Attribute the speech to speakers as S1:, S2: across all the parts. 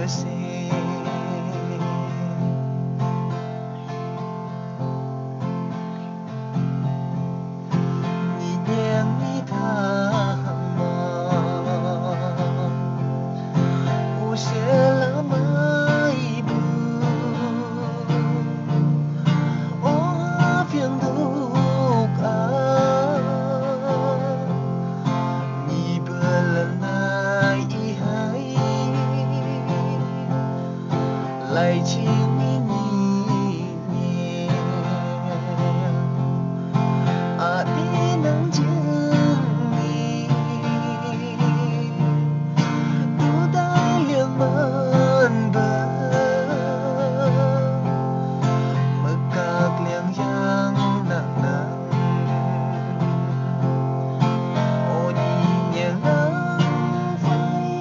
S1: bersih. Nhìn mi thầm usia mai bu oh phiền duka ni belanai hai lại chỉ nắng chừng mi đủ tay liềm mơn bờ mực cạc liềng giang nặng nặng ô nhìn nhẹ nắng phai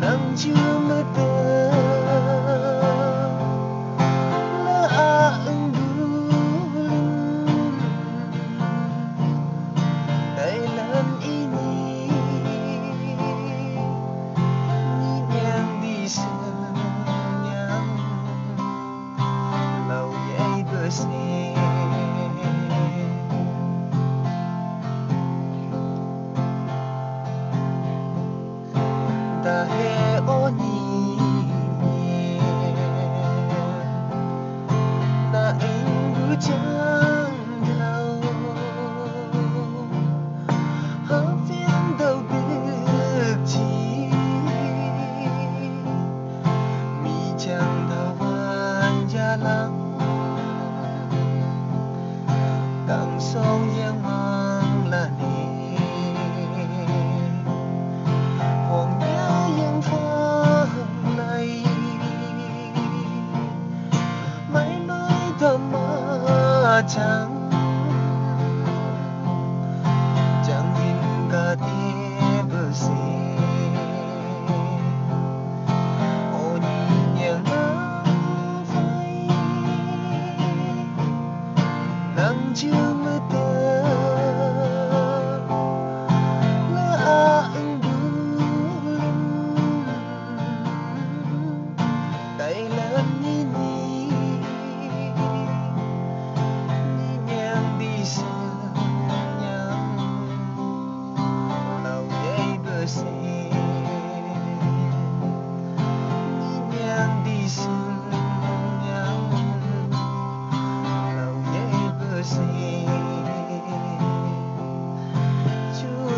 S1: nắng chưa mất tơ lỡ ưng Kailan ini yang disenyam lauyay bersih dahe oni na ing chẳng đâu hợp viên đâu biết chi mi chẳng thao van gia lắng càng sông giang mang là nề hoàng nhớ yang pha này mãi nói thầm mà chẳng hingga bersih oh nhìn nắng phai nắng chưa mất tơ lỡ ưng buồn Kailan ini yang disenyam lauyay bersih